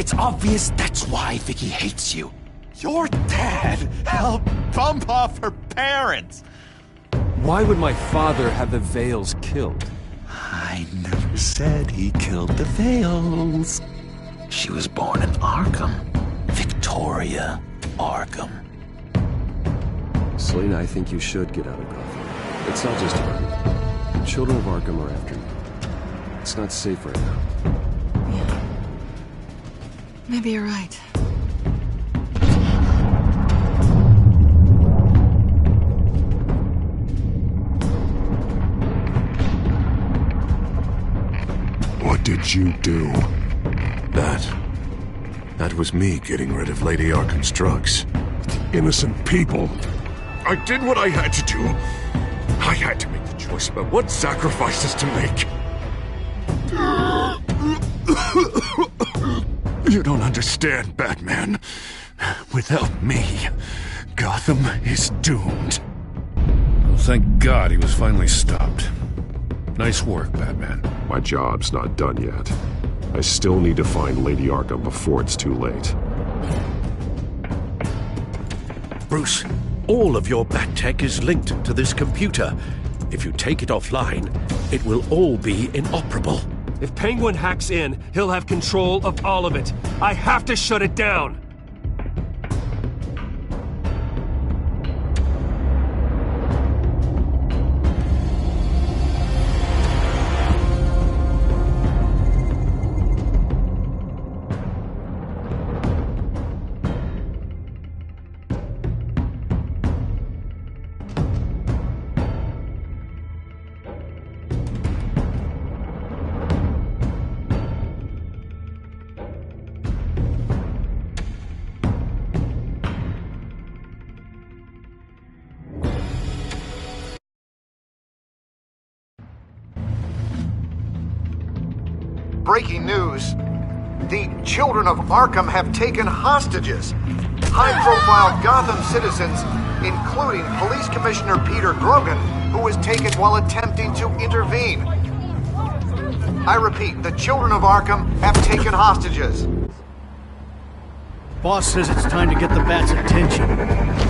It's obvious that's why Vicky hates you. Your dad helped bump off her parents. Why would my father have the Vales killed? I never said he killed the Vales. She was born in Arkham. Victoria Arkham. Selina, I think you should get out of Gotham. It's not just Arkham. The children of Arkham are after you. It's not safe right now. Yeah. Maybe you're right. What did you do? That was me getting rid of Lady Arkham's drugs. Innocent people. I did what I had to do. I had to make the choice about what sacrifices to make. You don't understand, Batman. Without me, Gotham is doomed. Well, thank God he was finally stopped. Nice work, Batman. My job's not done yet. I still need to find Lady Arkham before it's too late. Bruce, all of your Bat-Tech is linked to this computer. If you take it offline, it will all be inoperable. If Penguin hacks in, he'll have control of all of it. I have to shut it down! Breaking news. The children of Arkham have taken hostages. High-profile Gotham citizens, including Police Commissioner Peter Grogan, who was taken while attempting to intervene. I repeat, the children of Arkham have taken hostages. Boss says it's time to get the Bat's attention.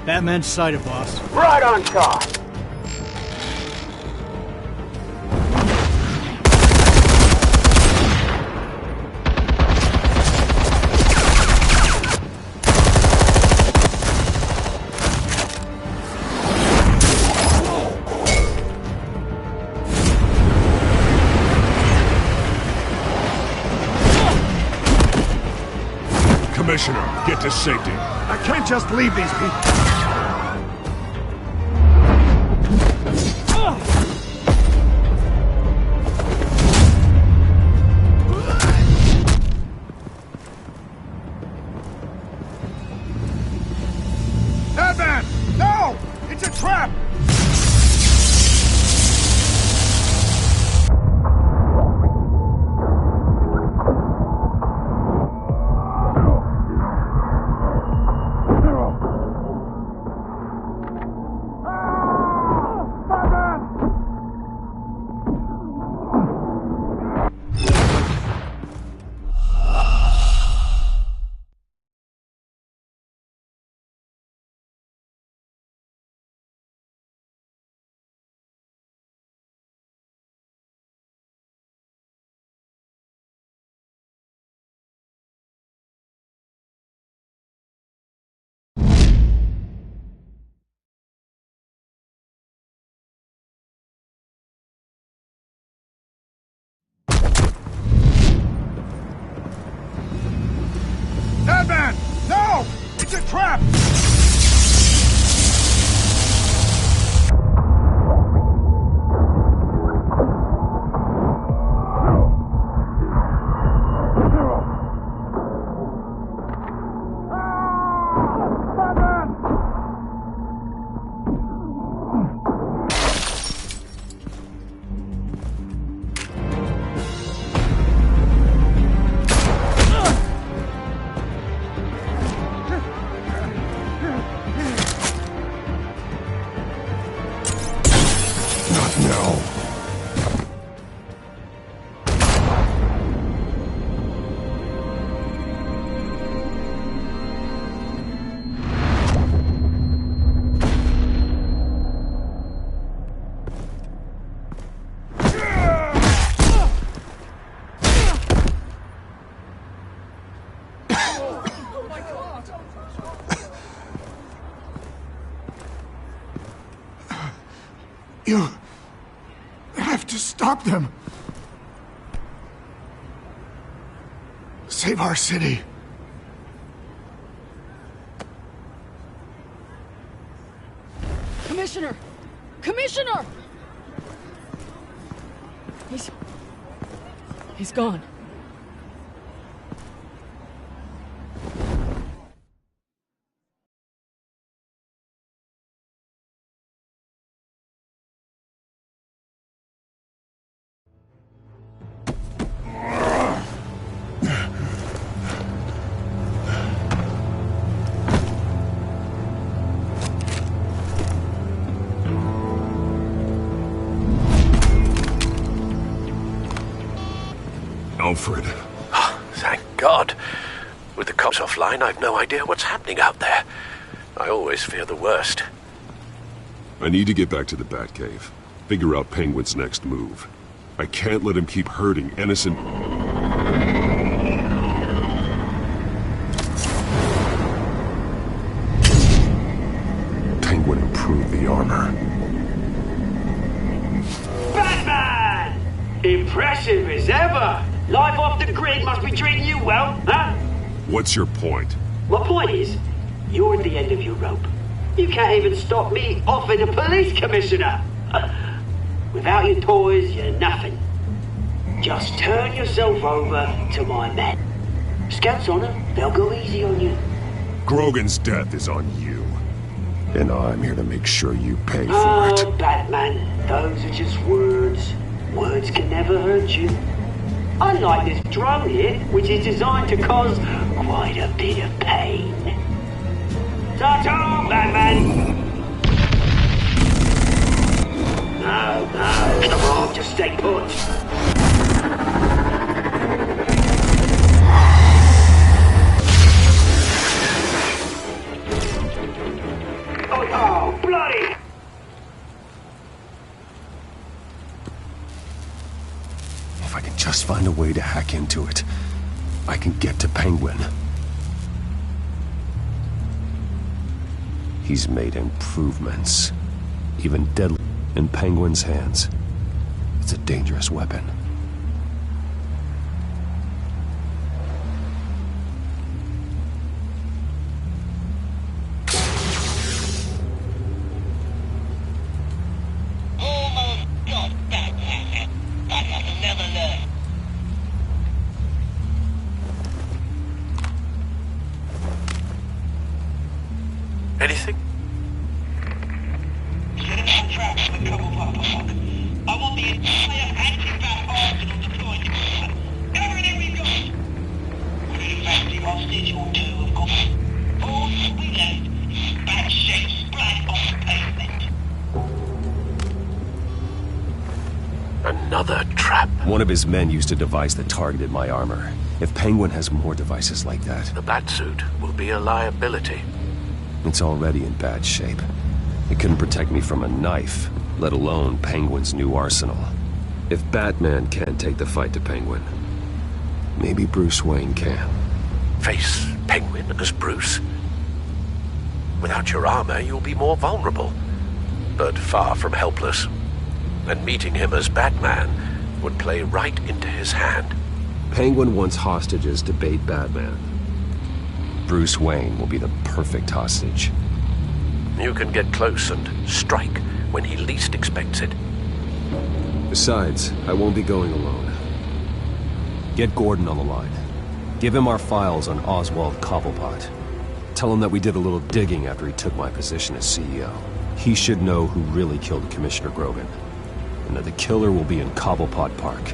Batman's sighted, boss. Right on top. Commissioner, get to safety. I can't just leave these people. Batman! No! It's a trap! Batman! No! It's a trap! Batman! You have to stop them. Save our city. Commissioner! Commissioner! He's gone. Alfred. Oh, thank God. With the cops offline, I've no idea what's happening out there. I always fear the worst. I need to get back to the Batcave. Figure out Penguin's next move. I can't let him keep hurting innocent... Penguin improved the armor. Batman! Impressive as ever! Life off the grid must be treating you well, huh? What's your point? My point is, you're at the end of your rope. You can't even stop me offing a police commissioner. Without your toys, you're nothing. Just turn yourself over to my men. Scouts on them, they'll go easy on you. Grogan's death is on you. And I'm here to make sure you pay for it. Oh, Batman, those are just words. Words can never hurt you. Unlike this drone here, which is designed to cause quite a bit of pain. Ta-ta, Batman! No, come on, just stay put. Oh, bloody! If I can just find a way to hack into it, I can get to Penguin. He's made improvements. Even deadly in Penguin's hands. It's a dangerous weapon. Anything? I want the entire anti-bat arsenal deployed. Everything we've got. An effective hostage or two, of course. All we left is bat shaped splat on the pavement. Another trap. One of his men used a device that targeted my armor. If Penguin has more devices like that... The batsuit will be a liability. It's already in bad shape. It couldn't protect me from a knife, let alone Penguin's new arsenal. If Batman can't take the fight to Penguin, maybe Bruce Wayne can. Face Penguin as Bruce? Without your armor, you'll be more vulnerable, but far from helpless. And meeting him as Batman would play right into his hand. Penguin wants hostages to bait Batman. Bruce Wayne will be the perfect hostage. You can get close and strike when he least expects it. Besides, I won't be going alone. Get Gordon on the line. Give him our files on Oswald Cobblepot. Tell him that we did a little digging after he took my position as CEO. He should know who really killed Commissioner Grogan, and that the killer will be in Cobblepot Park.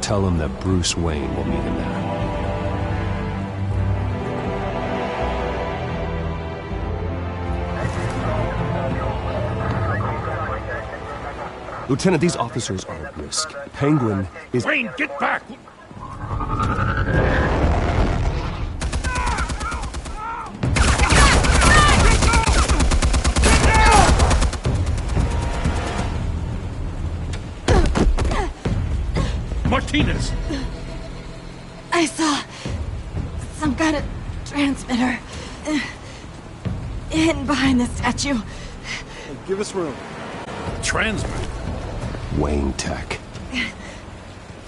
Tell him that Bruce Wayne will meet him there. Lieutenant, these officers are at risk. Penguin is... Wayne, get back! Martinez! I saw some kind of transmitter hidden behind the statue. Give us room. A transmitter? Wayne Tech.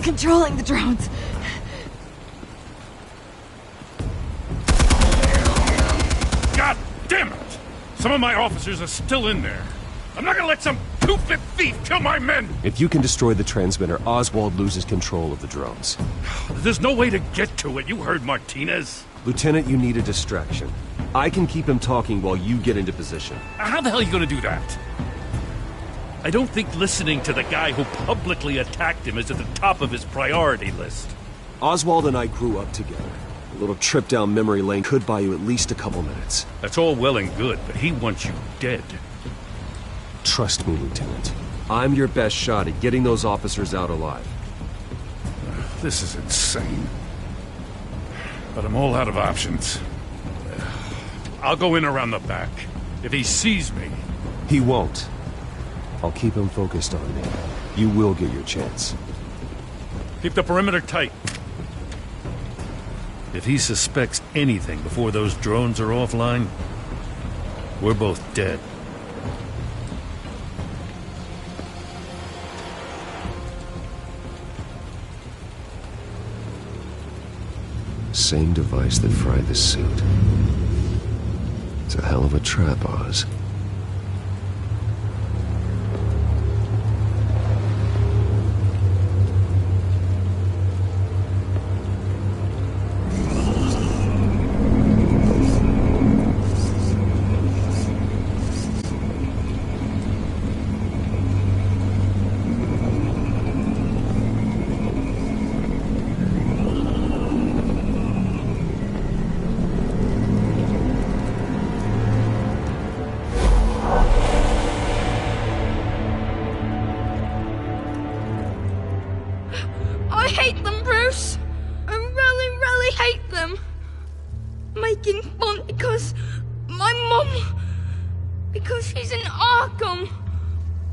Controlling the drones. God damn it! Some of my officers are still in there. I'm not gonna let some two-bit thief kill my men! If you can destroy the transmitter, Oswald loses control of the drones. There's no way to get to it. You heard Martinez. Lieutenant, you need a distraction. I can keep him talking while you get into position. How the hell are you gonna do that? I don't think listening to the guy who publicly attacked him is at the top of his priority list. Oswald and I grew up together. A little trip down memory lane could buy you at least a couple minutes. That's all well and good, but he wants you dead. Trust me, Lieutenant. I'm your best shot at getting those officers out alive. This is insane. But I'm all out of options. I'll go in around the back. If he sees me... He won't. I'll keep him focused on me. You will get your chance. Keep the perimeter tight. If he suspects anything before those drones are offline, we're both dead. Same device that fried the suit. It's a hell of a trap, Oz.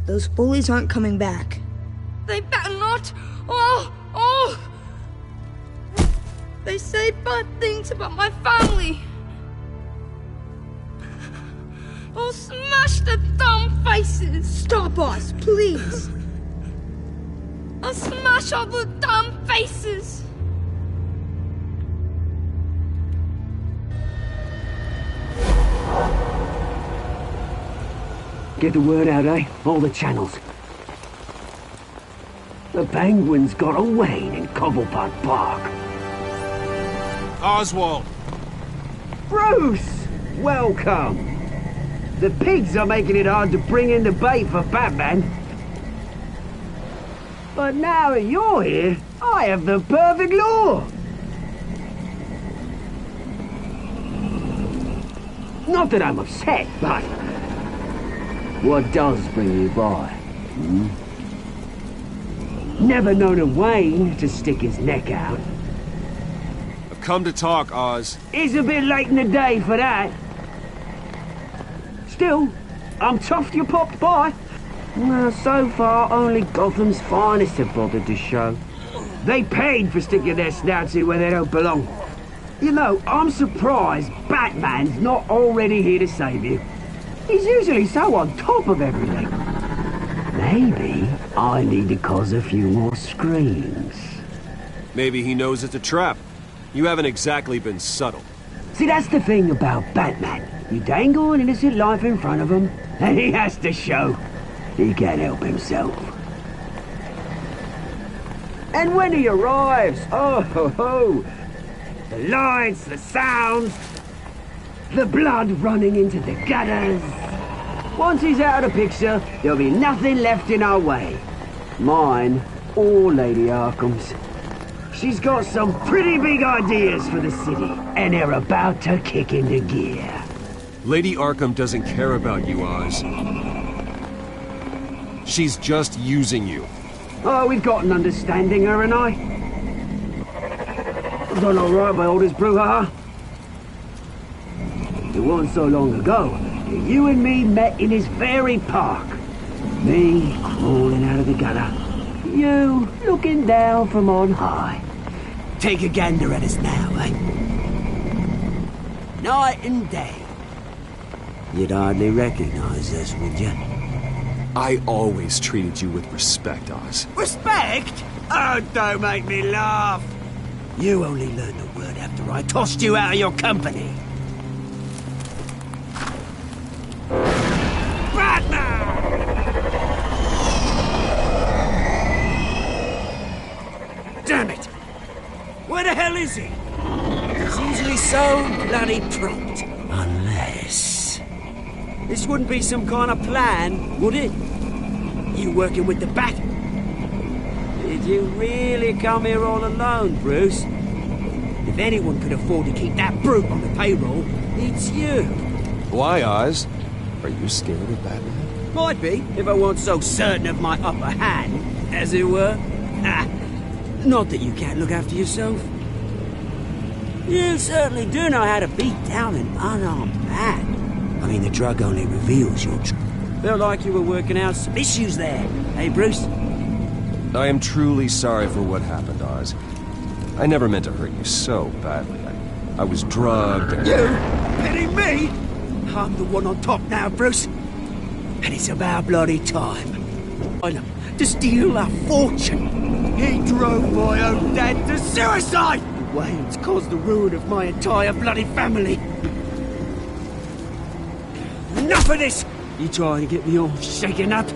Those bullies aren't coming back. They better not. Oh! They say bad things about my family. I'll smash the dumb faces. Stop us, please. I'll smash all the dumb faces. Get the word out, eh? All the channels. The Penguins got a Wayne in Cobblepot Park. Oswald! Bruce! Welcome! The pigs are making it hard to bring in the bait for Batman. But now that you're here, I have the perfect lure! Not that I'm upset, but... what does bring you by? Never known a Wayne to stick his neck out. I've come to talk, Oz. It's a bit late in the day for that. Still, I'm chuffed you popped by. Well, so far, only Gotham's finest have bothered to show. They paid for sticking their snouts in where they don't belong. You know, I'm surprised Batman's not already here to save you. He's usually so on top of everything. Maybe I need to cause a few more screams. Maybe he knows it's a trap. You haven't exactly been subtle. See, that's the thing about Batman. You dangle an innocent life in front of him, and he has to show he can't help himself. And when he arrives, oh ho ho! The lights, the sounds, the blood running into the gutters. Once he's out of the picture, there'll be nothing left in our way. Mine or Lady Arkham's. She's got some pretty big ideas for the city, and they're about to kick into gear. Lady Arkham doesn't care about you, Oz. She's just using you. Oh, we've got an understanding, her and I. I've done all right by all this brouhaha. It wasn't so long ago that you and me met in this very park. Me crawling out of the gutter. You looking down from on high. Take a gander at us now, eh? Night and day. You'd hardly recognize us, would you? I always treated you with respect, Oz. Respect? Oh, don't make me laugh. You only learned the word after I tossed you out of your company. Damn it! Where the hell is he? He's usually so bloody prompt. Unless... This wouldn't be some kind of plan, would it? You working with the Bat? Did you really come here all alone, Bruce? If anyone could afford to keep that brute on the payroll, it's you. Why, Oz? Are you scared of Batman? Might be, if I weren't so certain of my upper hand, as it were. Not that you can't look after yourself. You certainly do know how to beat down an unarmed man. I mean, the drug only reveals your truth. Felt like you were working out some issues there, hey, Bruce? I am truly sorry for what happened, Oz. I never meant to hurt you so badly. I was drugged and... You? Pity me? I'm the one on top now, Bruce. And it's about bloody time. I know, to steal a fortune. He drove my own dad to suicide! The way it's caused the ruin of my entire bloody family. Enough of this! You trying to get me all shaken up?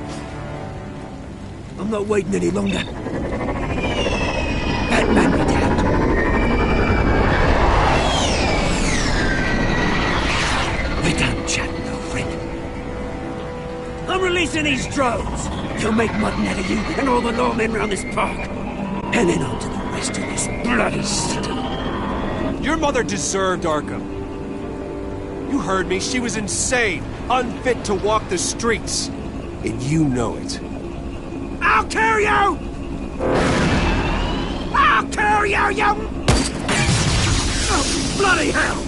I'm not waiting any longer. Batman me down. We're done chatting, old friend. I'm releasing these drones. You'll make mutton out of you and all the lawmen around this park. And then on to the rest of this bloody city. Your mother deserved Arkham. You heard me. She was insane, unfit to walk the streets. And you know it. I'll kill you! I'll kill you, you... Oh, bloody hell!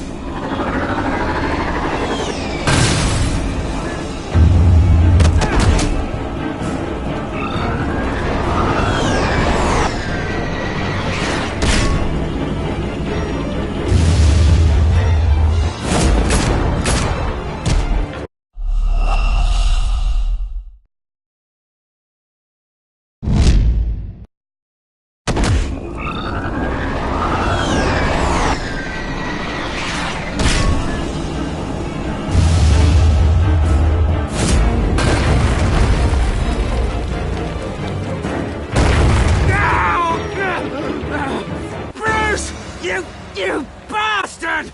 You bastard!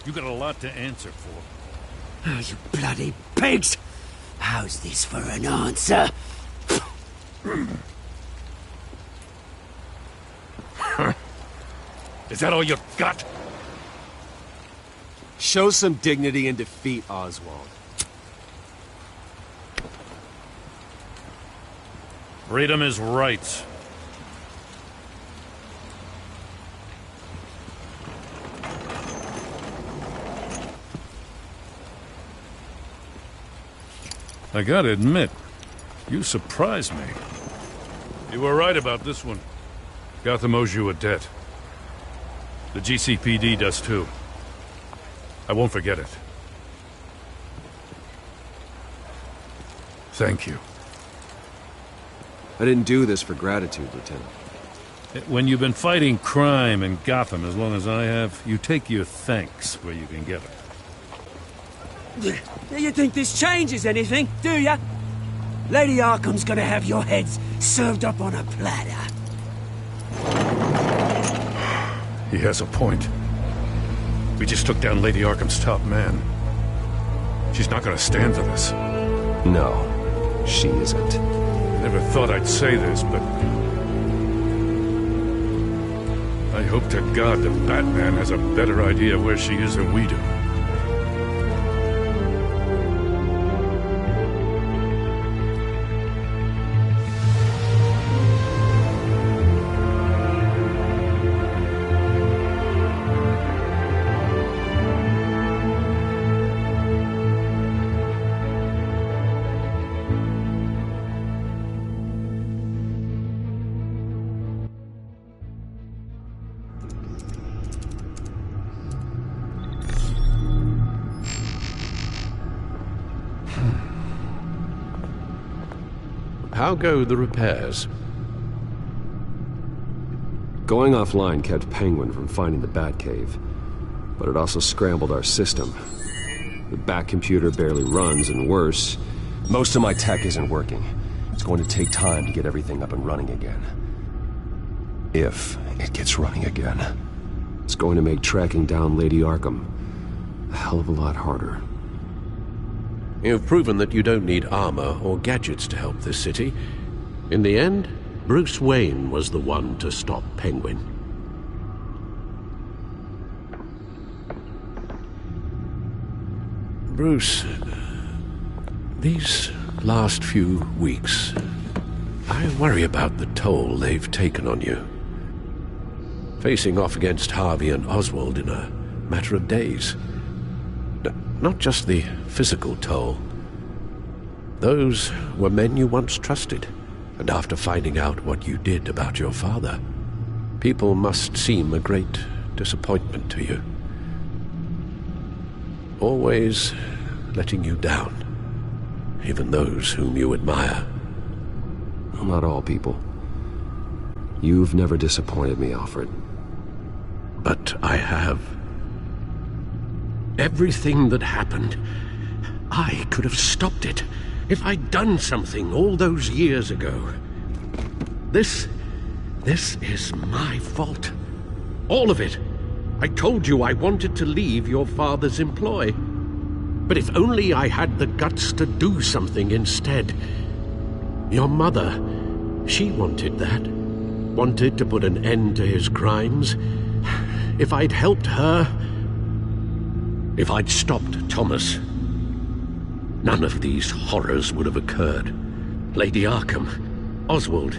You got a lot to answer for. Oh, you bloody pigs! How's this for an answer? Is that all you got? Show some dignity and defeat Oswald. Freedom is right. I gotta admit, you surprised me. You were right about this one. Gotham owes you a debt. The GCPD does too. I won't forget it. Thank you. I didn't do this for gratitude, Lieutenant. When you've been fighting crime in Gotham as long as I have, you take your thanks where you can get it. You think this changes anything, do ya? Lady Arkham's gonna have your heads served up on a platter. He has a point. We just took down Lady Arkham's top man. She's not gonna stand for this. No, she isn't. Never thought I'd say this, but... I hope to God the Batman has a better idea of where she is than we do. How go the repairs? Going offline kept Penguin from finding the Batcave, but it also scrambled our system. The Bat computer barely runs, and worse, most of my tech isn't working. It's going to take time to get everything up and running again. If it gets running again. It's going to make tracking down Lady Arkham a hell of a lot harder. You've proven that you don't need armor or gadgets to help this city. In the end, Bruce Wayne was the one to stop Penguin. Bruce, these last few weeks, I worry about the toll they've taken on you. Facing off against Harvey and Oswald in a matter of days. Not just the physical toll. Those were men you once trusted, and after finding out what you did about your father, people must seem a great disappointment to you. Always letting you down, even those whom you admire. Not all people. You've never disappointed me, Alfred. But I have. Everything that happened, I could have stopped it if I'd done something all those years ago. This is my fault. All of it. I told you I wanted to leave your father's employ. But if only I had the guts to do something instead. Your mother, she wanted that. Wanted to put an end to his crimes. If I'd helped her, if I'd stopped Thomas, none of these horrors would have occurred. Lady Arkham, Oswald.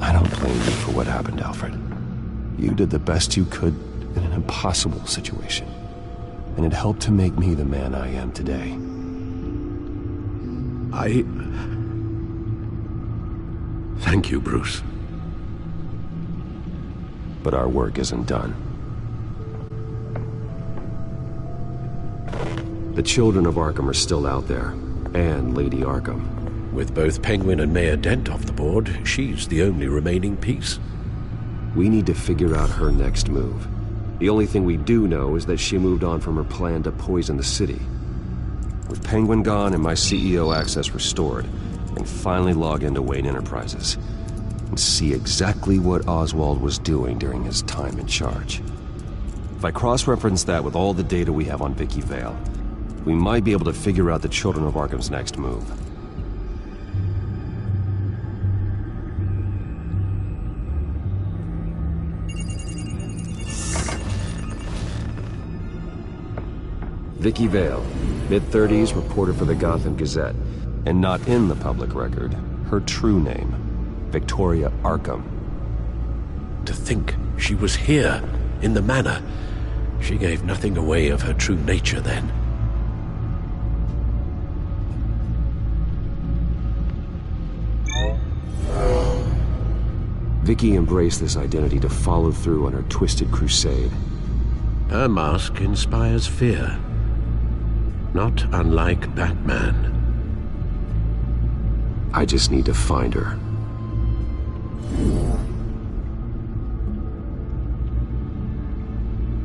I don't blame you for what happened, Alfred. You did the best you could in an impossible situation, and it helped to make me the man I am today. Thank you, Bruce. But our work isn't done. The children of Arkham are still out there, and Lady Arkham. With both Penguin and Mayor Dent off the board, she's the only remaining piece. We need to figure out her next move. The only thing we do know is that she moved on from her plan to poison the city. With Penguin gone and my CEO access restored, I can finally log into Wayne Enterprises and see exactly what Oswald was doing during his time in charge. If I cross-reference that with all the data we have on Vicky Vale, we might be able to figure out the Children of Arkham's next move. Vicky Vale, mid-30s, reporter for the Gotham Gazette, and not in the public record, her true name, Victoria Arkham. To think she was here, in the manor. She gave nothing away of her true nature then. Vicky embraced this identity to follow through on her twisted crusade. Her mask inspires fear. Not unlike Batman. I just need to find her.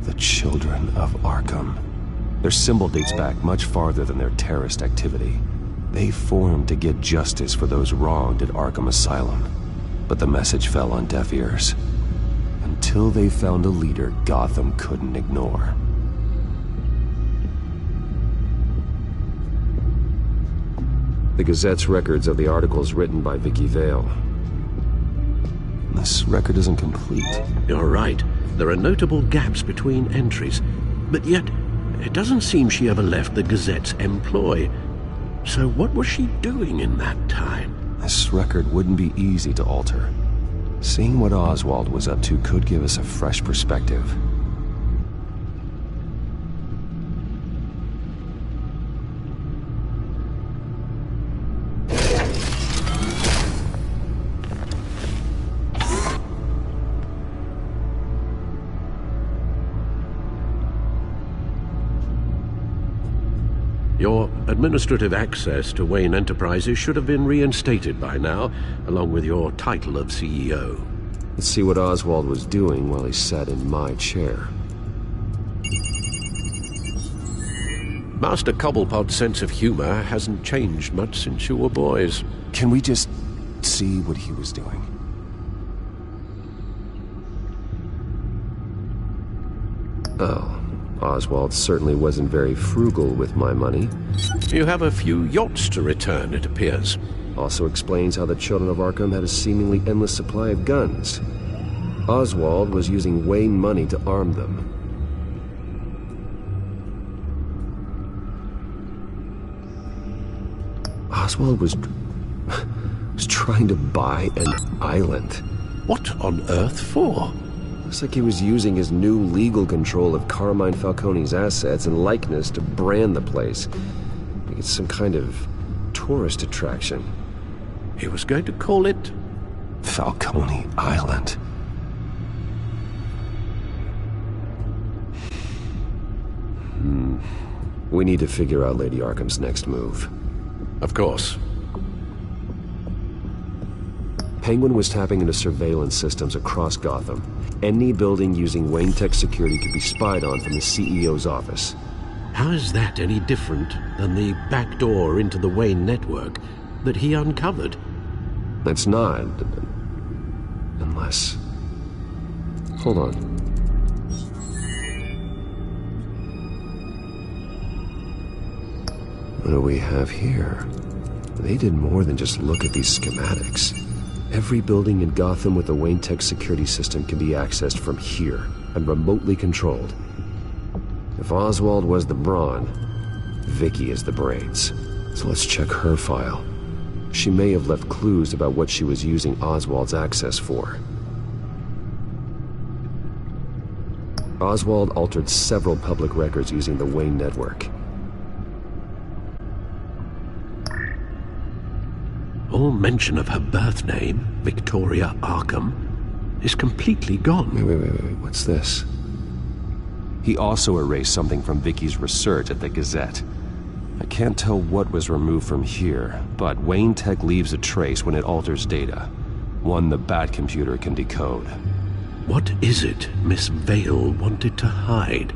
The Children of Arkham. Their symbol dates back much farther than their terrorist activity. They formed to get justice for those wronged at Arkham Asylum. But the message fell on deaf ears. Until they found a leader Gotham couldn't ignore. The Gazette's records of the articles written by Vicky Vale. This record isn't complete. You're right. There are notable gaps between entries. But yet, it doesn't seem she ever left the Gazette's employ. So what was she doing in that time? This record wouldn't be easy to alter. Seeing what Oswald was up to could give us a fresh perspective. Your administrative access to Wayne Enterprises should have been reinstated by now, along with your title of CEO. Let's see what Oswald was doing while he sat in my chair. Master Cobblepot's sense of humor hasn't changed much since you were boys. Can we just see what he was doing? Oh, Oswald certainly wasn't very frugal with my money. You have a few yachts to return, it appears. Also explains how the children of Arkham had a seemingly endless supply of guns. Oswald was using Wayne money to arm them. Oswald was trying to buy an island. What on earth for? Looks like he was using his new legal control of Carmine Falcone's assets and likeness to brand the place. Like it's some kind of tourist attraction. He was going to call it Falcone Island. We need to figure out Lady Arkham's next move. Of course. Penguin was tapping into surveillance systems across Gotham. Any building using Wayne Tech security could be spied on from the CEO's office. How is that any different than the back door into the Wayne network that he uncovered? It's not. Unless... Hold on. What do we have here? They did more than just look at these schematics. Every building in Gotham with a Wayne Tech security system can be accessed from here and remotely controlled. If Oswald was the brawn, Vicky is the brains. So let's check her file. She may have left clues about what she was using Oswald's access for. Oswald altered several public records using the Wayne network. All mention of her birth name, Victoria Arkham, is completely gone. Wait, what's this? He also erased something from Vicky's research at the Gazette. I can't tell what was removed from here, but Wayne Tech leaves a trace when it alters data. One the Bat computer can decode. What is it Miss Vale wanted to hide?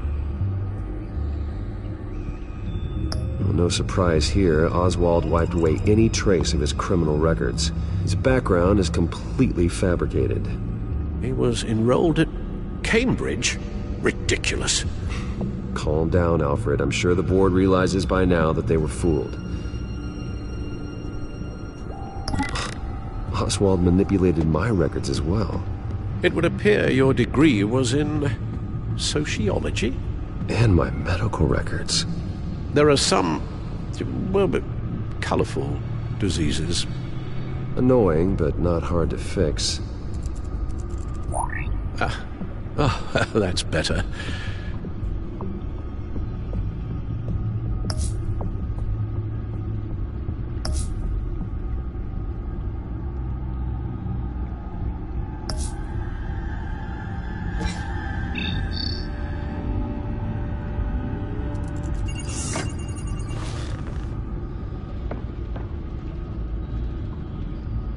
Well, no surprise here, Oswald wiped away any trace of his criminal records. His background is completely fabricated. He was enrolled at Cambridge? Ridiculous. Calm down, Alfred. I'm sure the board realizes by now that they were fooled. Oswald manipulated my records as well. It would appear your degree was in sociology? And my medical records. There are some, well, but colorful diseases. Annoying, but not hard to fix. That's better.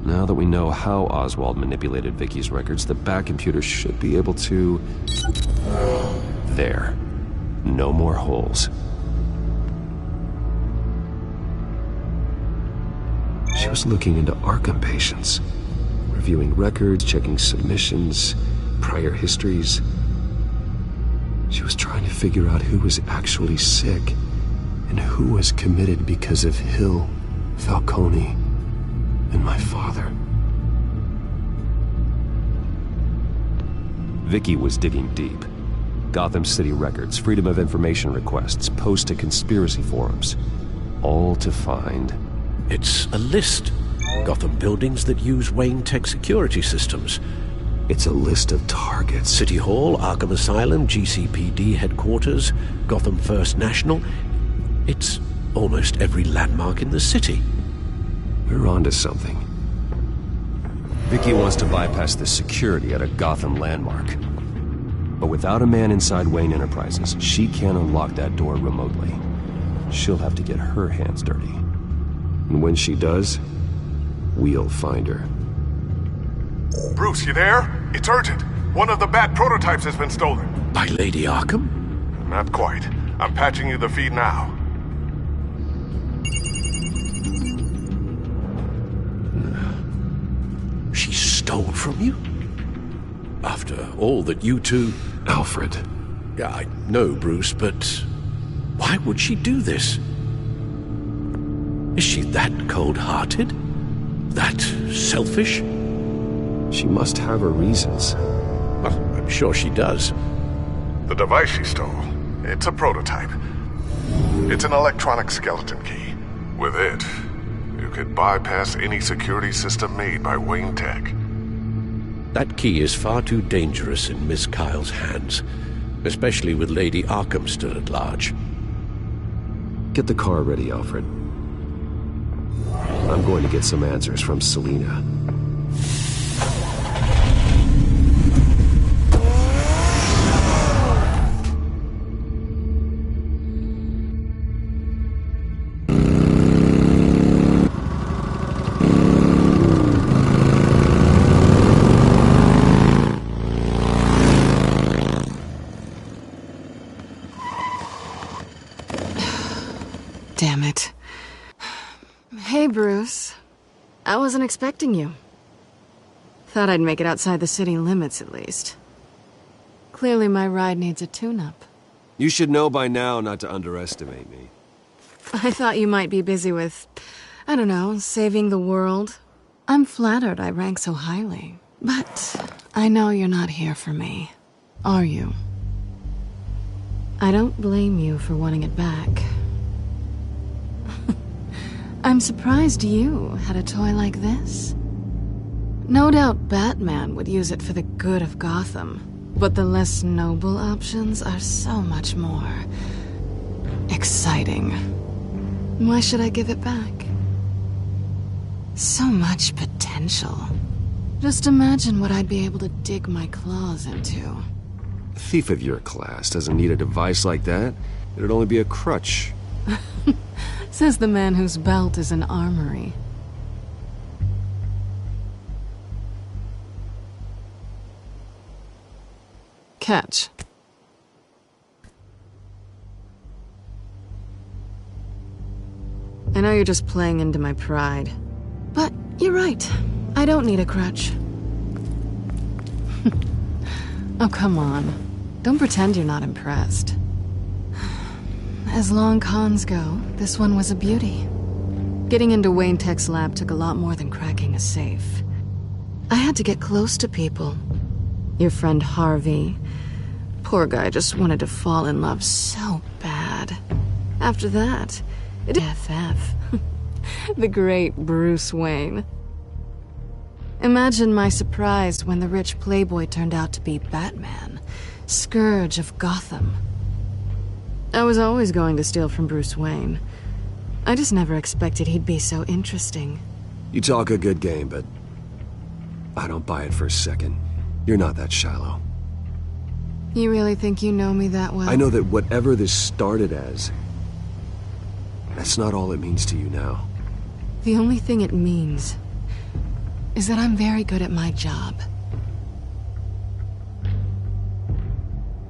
Now that we know how Oswald manipulated Vicky's records, the Bat computer should be able to... There. No more holes. She was looking into Arkham patients, reviewing records, checking submissions, prior histories. She was trying to figure out who was actually sick and who was committed because of Hill, Falcone, and my father. Vicky was digging deep. Gotham City records, Freedom of Information requests, posts to conspiracy forums. All to find... It's a list. Gotham buildings that use Wayne Tech security systems. It's a list of targets. City Hall, Arkham Asylum, GCPD headquarters, Gotham First National. It's almost every landmark in the city. We're onto something. Vicky wants to bypass the security at a Gotham landmark. But without a man inside Wayne Enterprises, she can't unlock that door remotely. she'll have to get her hands dirty. And when she does, we'll find her. Bruce, you there? It's urgent. One of the Bat prototypes has been stolen. By Lady Arkham? Not quite. I'm patching you the feed now. She stole from you? After all that you two... Alfred. Yeah, I know, Bruce, but... why would she do this? Is she that cold-hearted? That selfish? She must have her reasons. Well, I'm sure she does. The device she stole, it's a prototype. It's an electronic skeleton key. With it, you could bypass any security system made by Wayne Tech. That key is far too dangerous in Miss Kyle's hands, especially with Lady Arkham still at large. Get the car ready, Alfred. I'm going to get some answers from Selina. Damn it. Hey, Bruce. I wasn't expecting you. Thought I'd make it outside the city limits, at least. Clearly my ride needs a tune-up. You should know by now not to underestimate me. I thought you might be busy with, I don't know, saving the world. I'm flattered I rank so highly. But I know you're not here for me, are you? I don't blame you for wanting it back. I'm surprised you had a toy like this. No doubt Batman would use it for the good of Gotham, but the less noble options are so much more exciting. Why should I give it back? So much potential. Just imagine what I'd be able to dig my claws into. A thief of your class doesn't need a device like that. It'd only be a crutch. Says the man whose belt is an armory. Catch. I know you're just playing into my pride, but you're right. I don't need a crutch. Oh, come on. Don't pretend you're not impressed. As long cons go, this one was a beauty. Getting into Wayne Tech's lab took a lot more than cracking a safe. I had to get close to people. Your friend Harvey. Poor guy just wanted to fall in love so bad. After that, it FF. The great Bruce Wayne. Imagine my surprise when the rich playboy turned out to be Batman, Scourge of Gotham. I was always going to steal from Bruce Wayne. I just never expected he'd be so interesting. You talk a good game, but I don't buy it for a second. You're not that shallow. You really think you know me that well? I know that whatever this started as, that's not all it means to you now. The only thing it means is that I'm very good at my job.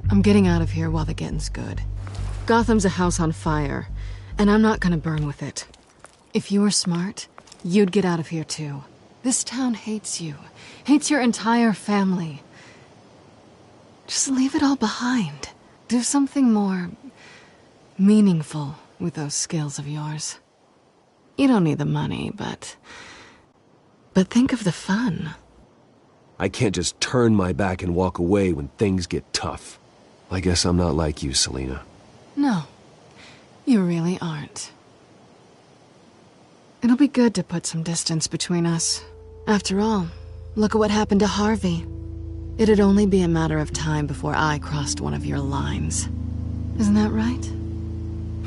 I'm getting out of here while the getting's good. Gotham's a house on fire, and I'm not gonna burn with it. If you were smart, you'd get out of here too. This town hates you, hates your entire family. Just leave it all behind. Do something more meaningful with those skills of yours. You don't need the money, but think of the fun. I can't just turn my back and walk away when things get tough. I guess I'm not like you, Selina. No, you really aren't. It'll be good to put some distance between us. After all, look at what happened to Harvey. It'd only be a matter of time before I crossed one of your lines. Isn't that right?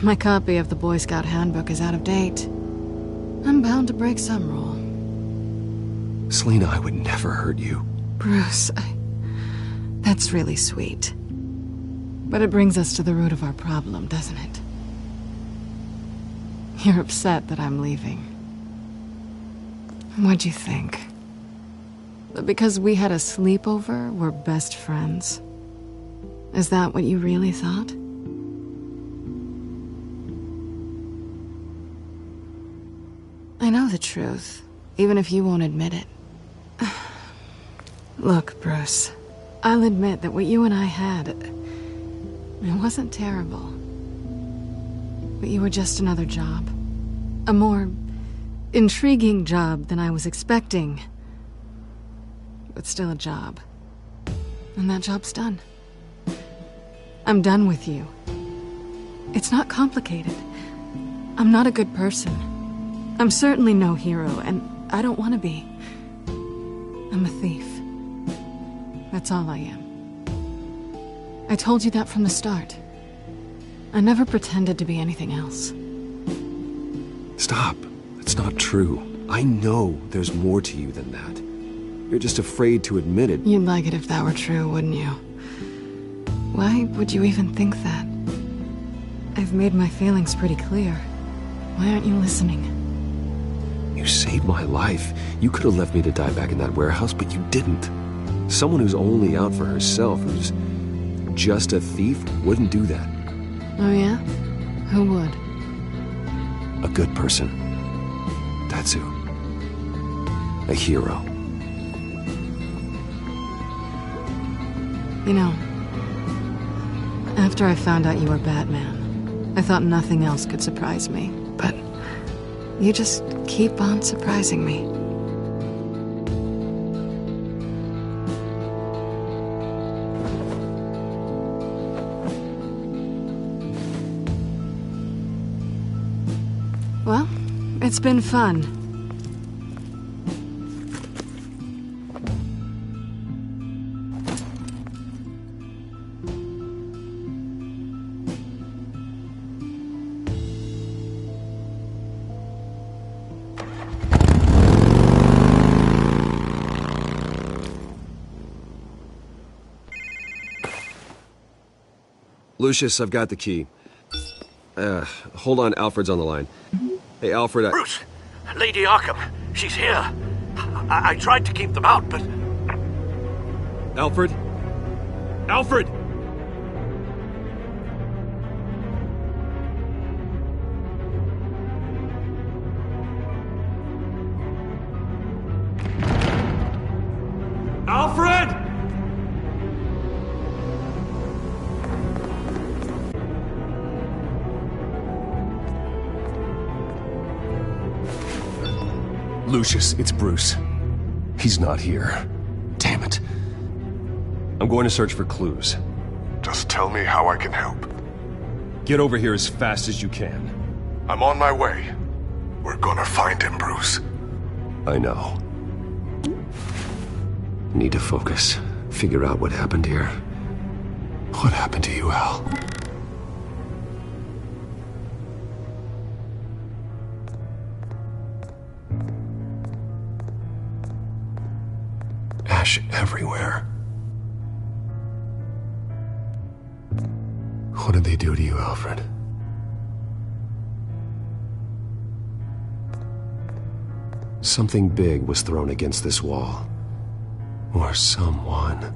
My copy of the Boy Scout Handbook is out of date. I'm bound to break some rule. Selina, I would never hurt you. Bruce, that's really sweet. But it brings us to the root of our problem, doesn't it? You're upset that I'm leaving. What'd you think? That because we had a sleepover, we're best friends? Is that what you really thought? I know the truth, even if you won't admit it. Look, Bruce, I'll admit that what you and I had, it wasn't terrible. But you were just another job. A more intriguing job than I was expecting. But still a job. And that job's done. I'm done with you. It's not complicated. I'm not a good person. I'm certainly no hero, and I don't want to be. I'm a thief. That's all I am. I told you that from the start. I never pretended to be anything else. Stop. That's not true. I know there's more to you than that. You're just afraid to admit it. You'd like it if that were true, wouldn't you? Why would you even think that? I've made my feelings pretty clear. Why aren't you listening? You saved my life. You could have left me to die back in that warehouse, but you didn't. Someone who's only out for herself, who's just a thief, wouldn't do that. Oh yeah? Who would? A good person. That's who. A hero. You know, after I found out you were Batman, I thought nothing else could surprise me. But you just keep on surprising me. Well, it's been fun. Lucius, I've got the key. Hold on, Alfred's on the line. Hey, Alfred, Bruce! Lady Arkham, she's here. I tried to keep them out, but... Alfred? Alfred! Alfred! Lucius, it's Bruce. He's not here. Damn it. I'm going to search for clues. Just tell me how I can help. Get over here as fast as you can. I'm on my way. We're gonna find him, Bruce. I know. Need to focus. Figure out what happened here. What happened to you, Al? Ash everywhere. What did they do to you, Alfred? Something big was thrown against this wall. Or someone.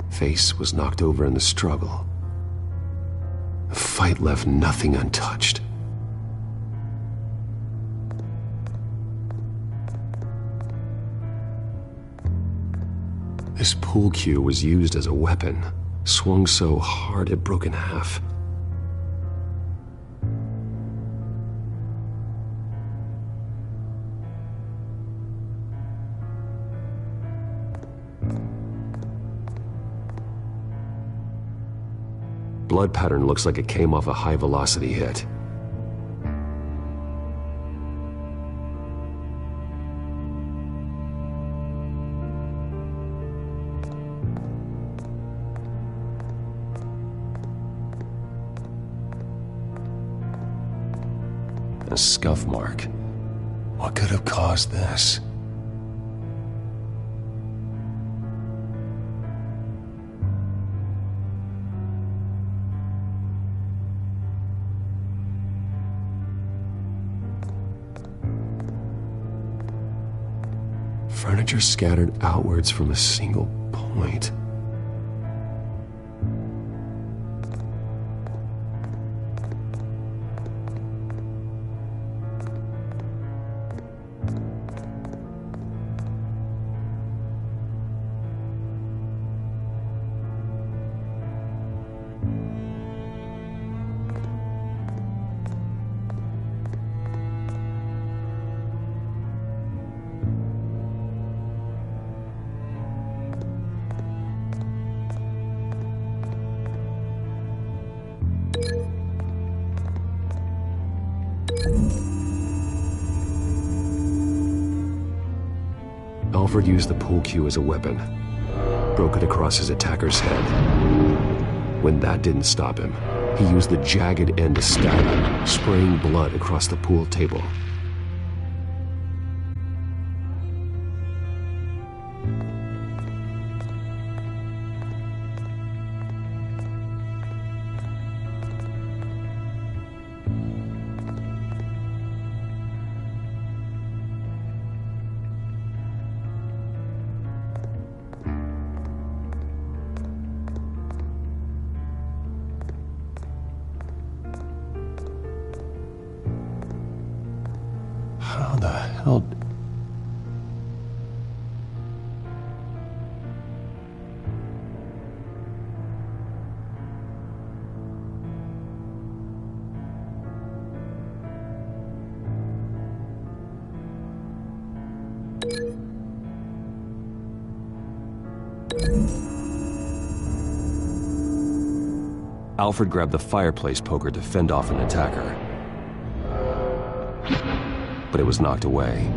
Face was knocked over in the struggle. The fight left nothing untouched. This pool cue was used as a weapon, swung so hard it broke in half. Blood pattern looks like it came off a high-velocity hit. A scuff mark. What could have caused this? Furniture scattered outwards from a single point. Alfred used the pool cue as a weapon, broke it across his attacker's head. When that didn't stop him, he used the jagged end to stab him, spraying blood across the pool table. How the hell... Alfred grabbed the fireplace poker to fend off an attacker, but it was knocked away.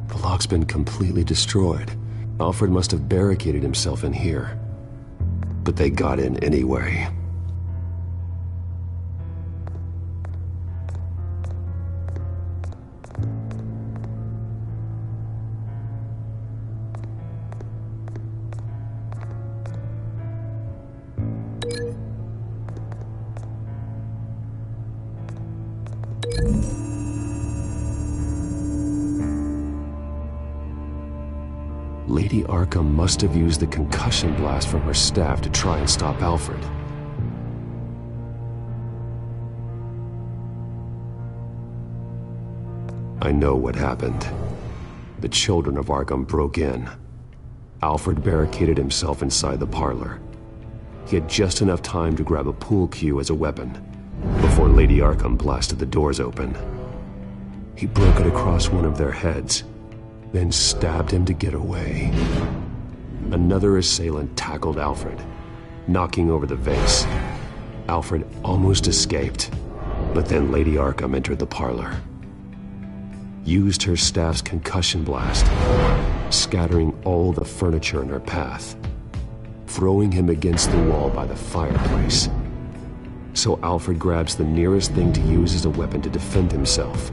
The lock's been completely destroyed. Alfred must have barricaded himself in here. But they got in anyway. Lady Arkham must have used the concussion blast from her staff to try and stop Alfred. I know what happened. The children of Arkham broke in. Alfred barricaded himself inside the parlor. He had just enough time to grab a pool cue as a weapon before Lady Arkham blasted the doors open. He broke it across one of their heads, then stabbed him to get away. Another assailant tackled Alfred, knocking over the vase. Alfred almost escaped, but then Lady Arkham entered the parlor, used her staff's concussion blast, scattering all the furniture in her path, throwing him against the wall by the fireplace. So Alfred grabs the nearest thing to use as a weapon to defend himself.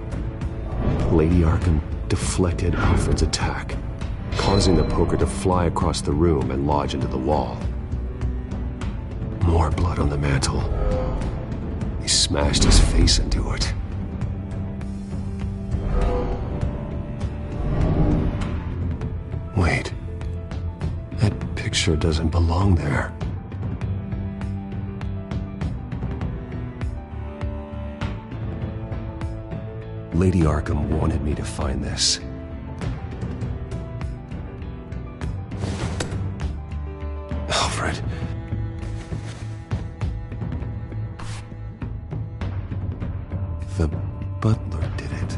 Lady Arkham deflected Alfred's attack, causing the poker to fly across the room and lodge into the wall. More blood on the mantel. He smashed his face into it. Wait. That picture doesn't belong there. Lady Arkham wanted me to find this. Alfred. The butler did it.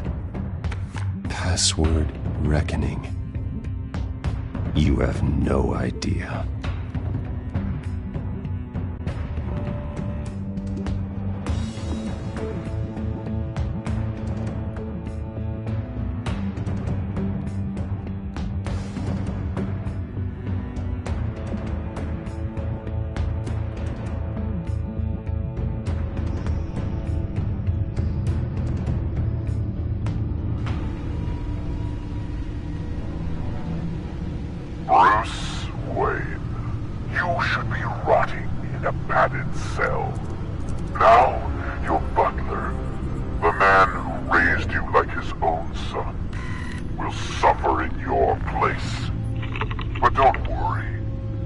Password reckoning. You have no idea. should be rotting in a padded cell. Now, your butler, the man who raised you like his own son, will suffer in your place. But don't worry,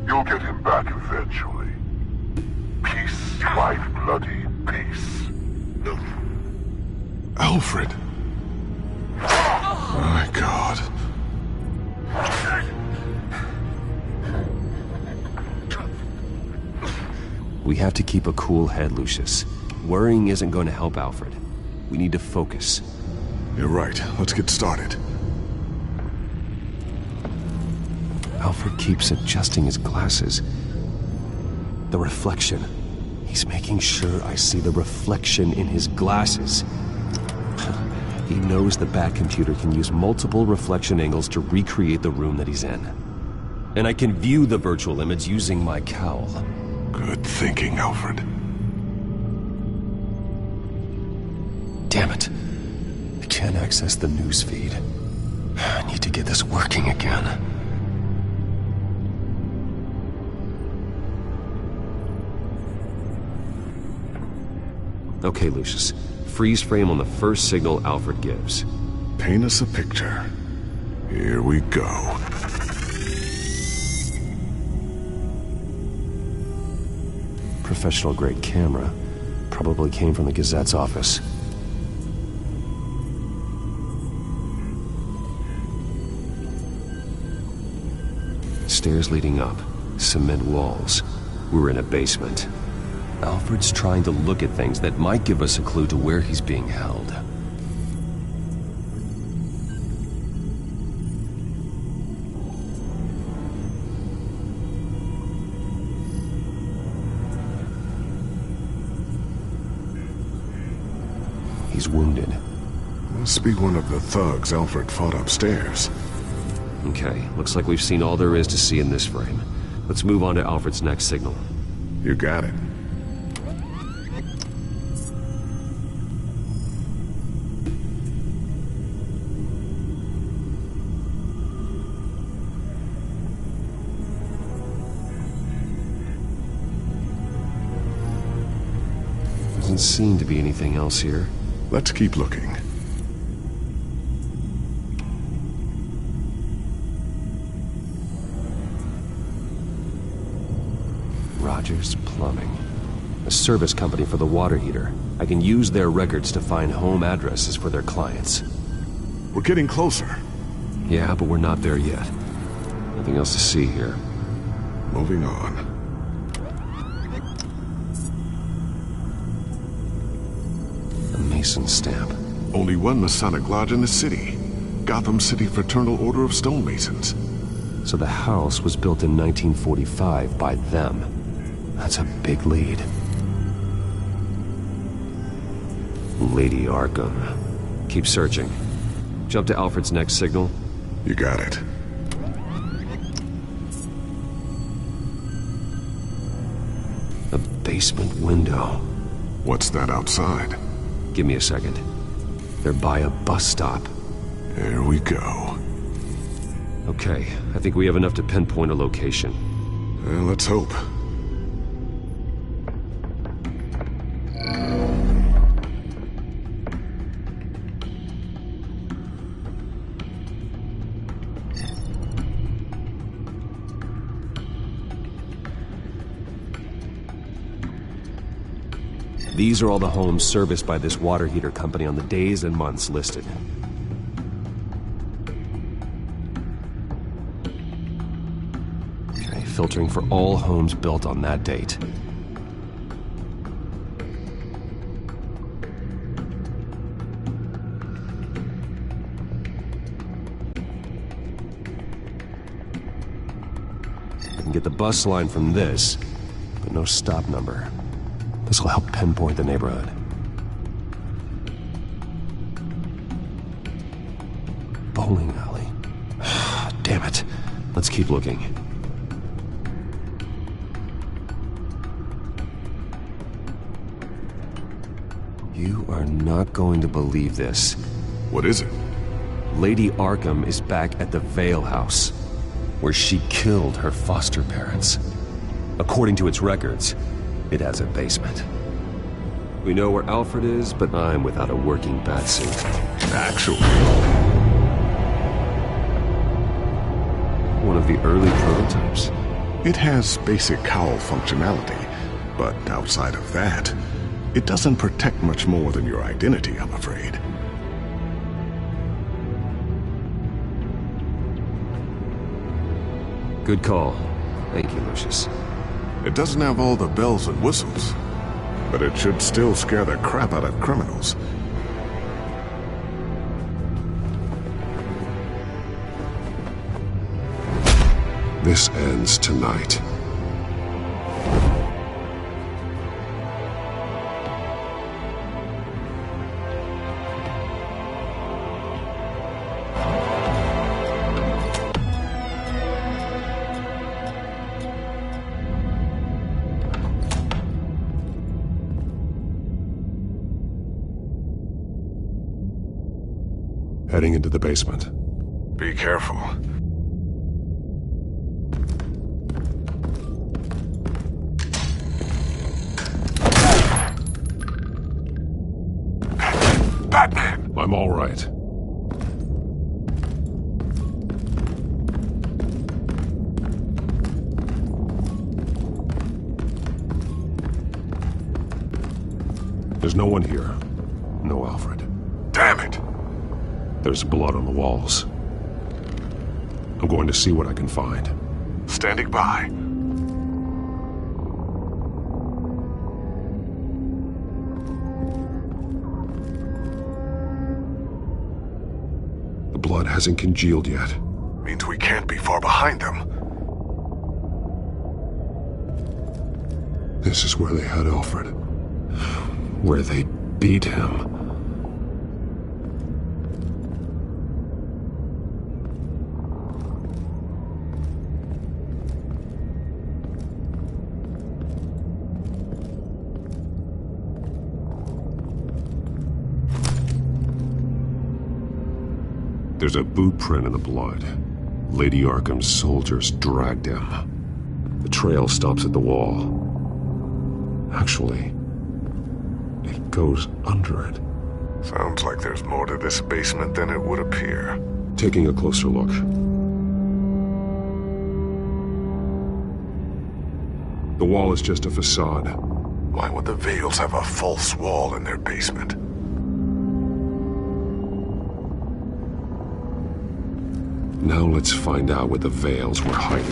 you'll get him back eventually. Peace, my bloody peace. Alfred! My God. We have to keep a cool head, Lucius. Worrying isn't going to help Alfred. We need to focus. You're right. Let's get started. Alfred keeps adjusting his glasses. The reflection. He's making sure I see the reflection in his glasses. He knows the Batcomputer can use multiple reflection angles to recreate the room that he's in. And I can view the virtual image using my cowl. Good thinking, Alfred. Damn it. I can't access the news feed. I need to get this working again. Okay, Lucius. Freeze frame on the first signal Alfred gives. Paint us a picture. Here we go. Professional-grade camera. Probably came from the Gazette's office. Stairs leading up. Cement walls. We're in a basement. Alfred's trying to look at things that might give us a clue to where he's being held. He's wounded. Must be one of the thugs Alfred fought upstairs. Okay, looks like we've seen all there is to see in this frame. Let's move on to Alfred's next signal. You got it. Doesn't seem to be anything else here. Let's keep looking. Rogers Plumbing. A service company for the water heater. I can use their records to find home addresses for their clients. We're getting closer. Yeah, but we're not there yet. Nothing else to see here. Moving on. A Mason stamp. Only one Masonic lodge in the city. Gotham City Fraternal Order of Stonemasons. So the house was built in 1945 by them. That's a big lead. Lady Arkham. Keep searching. Jump to Alfred's next signal. You got it. A basement window. What's that outside? Give me a second. They're by a bus stop. Here we go. Okay, I think we have enough to pinpoint a location. Let's hope. These are all the homes serviced by this water heater company on the days and months listed. Okay, filtering for all homes built on that date. I can get the bus line from this, but no stop number. This will help pinpoint the neighborhood. Bowling alley. Damn it. Let's keep looking. You are not going to believe this. What is it? Lady Arkham is back at the Vale House, where she killed her foster parents. According to its records, it has a basement. We know where Alfred is, but I'm without a working batsuit. Actually, one of the early prototypes. it has basic cowl functionality, but outside of that, it doesn't protect much more than your identity, I'm afraid. Good call. Thank you, Lucius. It doesn't have all the bells and whistles, but it should still scare the crap out of criminals. This ends tonight. Heading into the basement. Be careful. Batman! I'm all right. There's no one here. No Alfred. Damn it! There's blood on the walls. I'm going to see what I can find. Standing by. The blood hasn't congealed yet. Means we can't be far behind them. This is where they had Alfred. Where they beat him. There's a boot print in the blood. Lady Arkham's soldiers dragged him. The trail stops at the wall. Actually, it goes under it. Sounds like there's more to this basement than it would appear. Taking a closer look. The wall is just a facade. Why would the Vales have a false wall in their basement? Now let's find out where the Vales were hiding.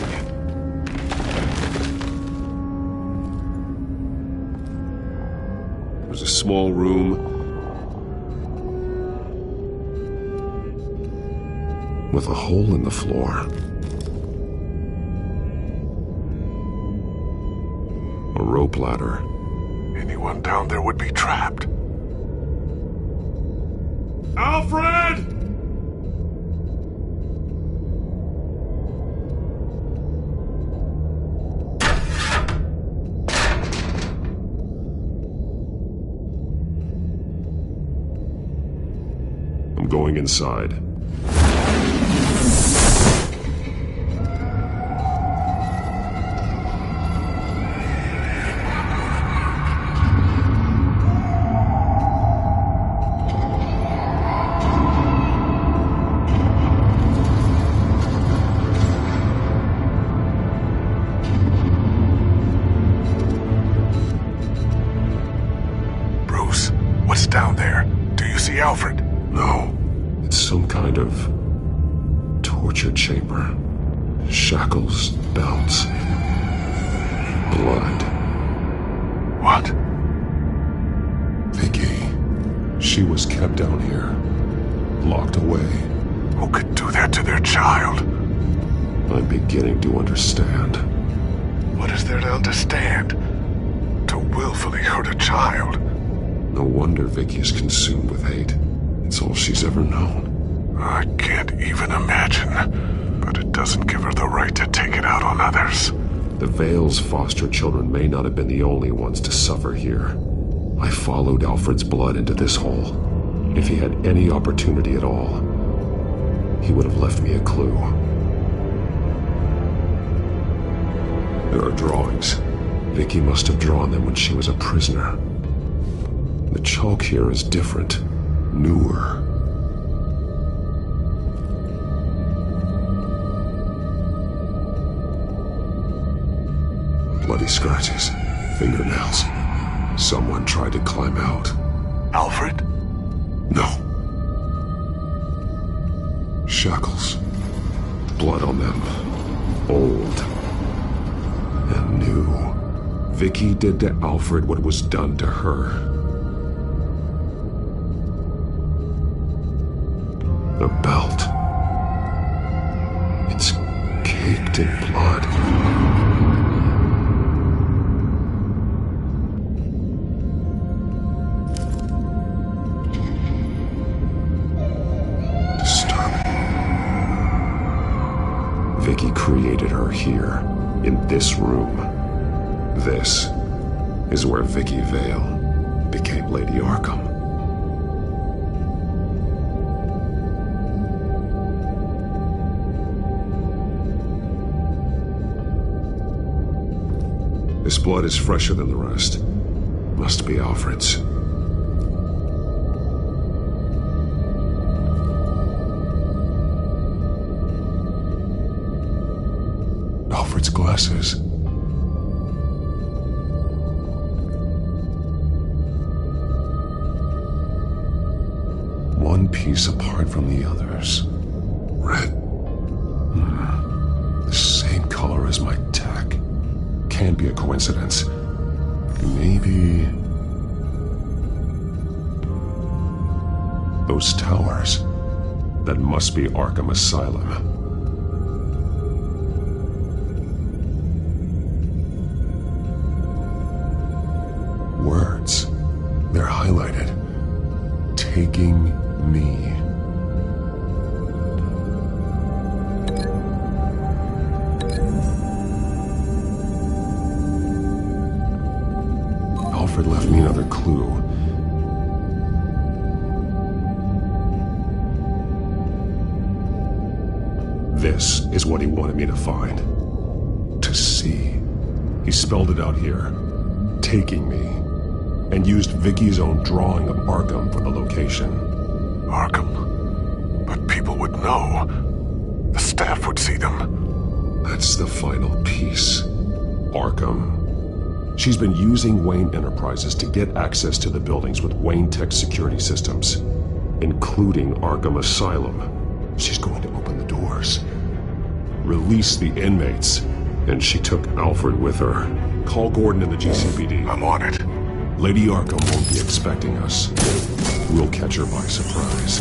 There's a small room with a hole in the floor. A rope ladder. Anyone down there would be trapped. Alfred! I'm going inside. Bruce, what's down there? Do you see Alfred? No. It's some kind of torture chamber. Shackles, belts, blood. What? Vicky. She was kept down here. Locked away. Who could do that to their child? I'm beginning to understand. What is there to understand? To willfully hurt a child? No wonder Vicky is consumed with hate. It's all she's ever known. I can't even imagine. But it doesn't give her the right to take it out on others. The Vale's foster children may not have been the only ones to suffer here. I followed Alfred's blood into this hole. If he had any opportunity at all, he would have left me a clue. There are drawings. Vicky must have drawn them when she was a prisoner. The chalk here is different, newer. Bloody scratches, fingernails. Someone tried to climb out. Alfred? No. Shackles. Blood on them. Old. And new. Vicky did to Alfred what was done to her. The belt. It's caked in blood. Vicky created her here, in this room. This is where Vicky Vale became Lady Arkham. This blood is fresher than the rest. Must be Alfred's. Alfred's glasses. One piece apart from the others. Red. The same color as my tech. Can't be a coincidence. Maybe... those towers. That must be Arkham Asylum. Words. They're highlighted. Taking me. Alfred left me another clue. This is what he wanted me to find. To see. He spelled it out here. Taking me. And used Vicky's own drawing of Arkham for the location. Arkham? But people would know. The staff would see them. That's the final piece. Arkham. She's been using Wayne Enterprises to get access to the buildings with Wayne Tech security systems, including Arkham Asylum. She's going to open the doors. Release the inmates. And she took Alfred with her. Call Gordon and the GCPD. I'm on it. Lady Arkham won't be expecting us. We'll catch her by surprise.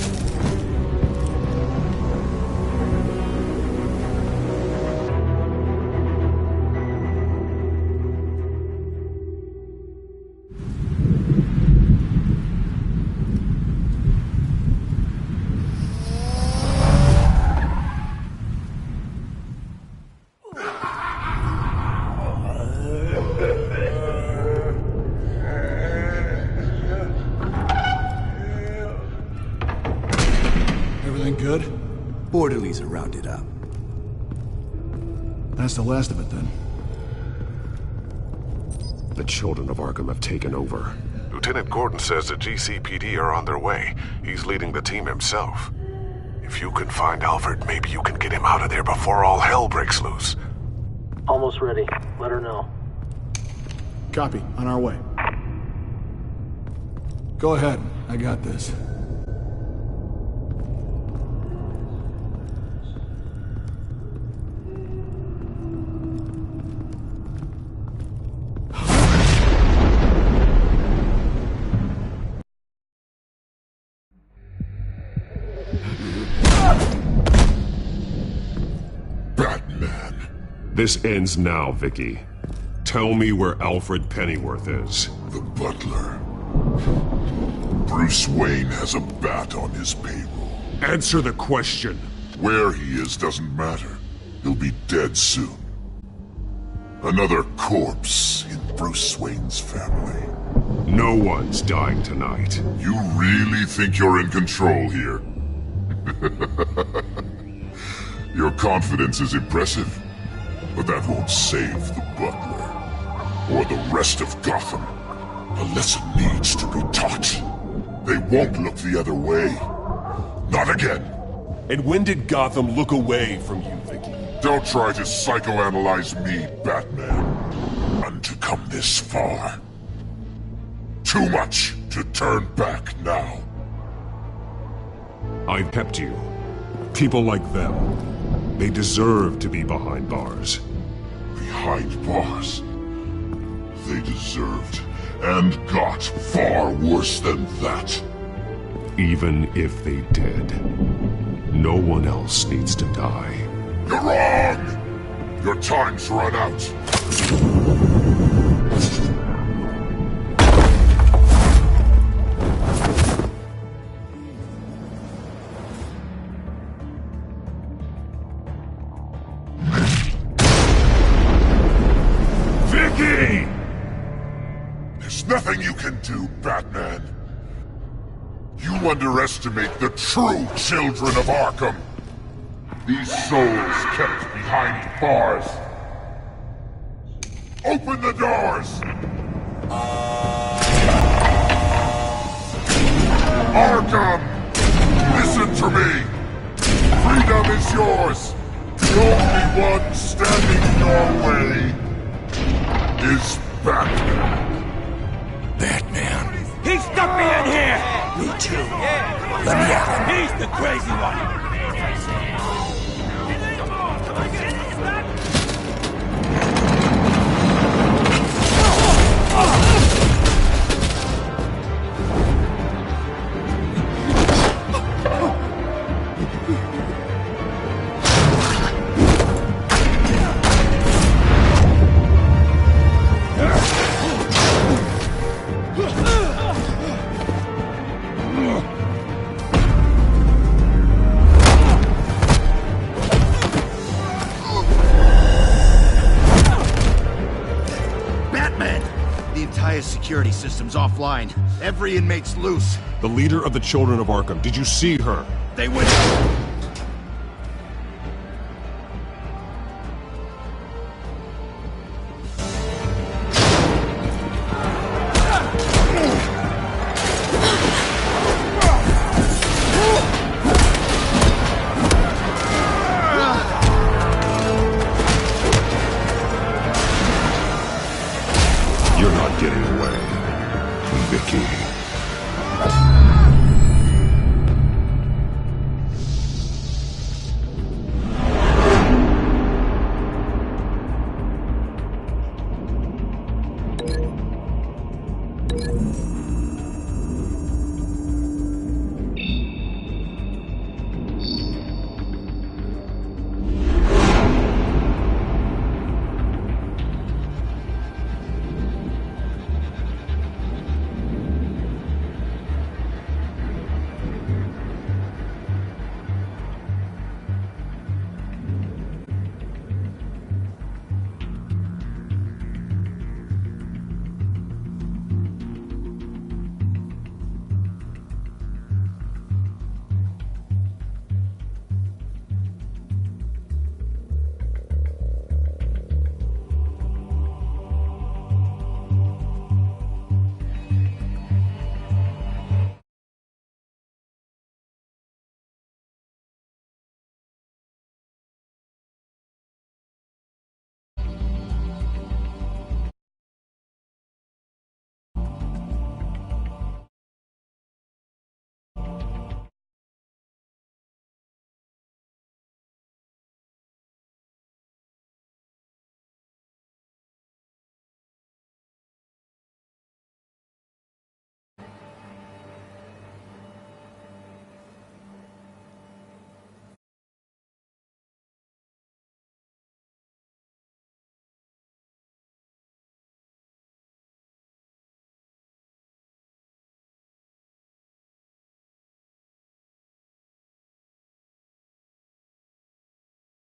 Good? Orderlies are rounded up. That's the last of it, then. The children of Arkham have taken over. Lieutenant Gordon says the GCPD are on their way. He's leading the team himself. If you can find Alfred, maybe you can get him out of there before all hell breaks loose. Almost ready. Let her know. Copy. On our way. Go ahead. I got this. This ends now, Vicky. Tell me where Alfred Pennyworth is. The butler. Bruce Wayne has a bat on his payroll. Answer the question. Where he is doesn't matter. He'll be dead soon. Another corpse in Bruce Wayne's family. No one's dying tonight. You really think you're in control here? Your confidence is impressive. But that won't save the butler. or the rest of Gotham. A lesson needs to be taught. They won't look the other way. Not again. And when did Gotham look away from you, Vicky? Don't try to psychoanalyze me, Batman. None to come this far. Too much to turn back now. I've kept you. People like them. They deserve to be behind bars. Behind bars? They deserved and got far worse than that. Even if they did, no one else needs to die. You're wrong! Your time's run out. Vicky! There's nothing you can do, Batman. You underestimate the true children of Arkham. These souls kept behind bars. Open the doors! Arkham! Listen to me! Freedom is yours! The only one standing in your way is Batman. Batman. He stuck me in here! Me too. Let me out. He's the crazy one! Security system's offline. Every inmate's loose. The leader of the Children of Arkham, did you see her? They went out.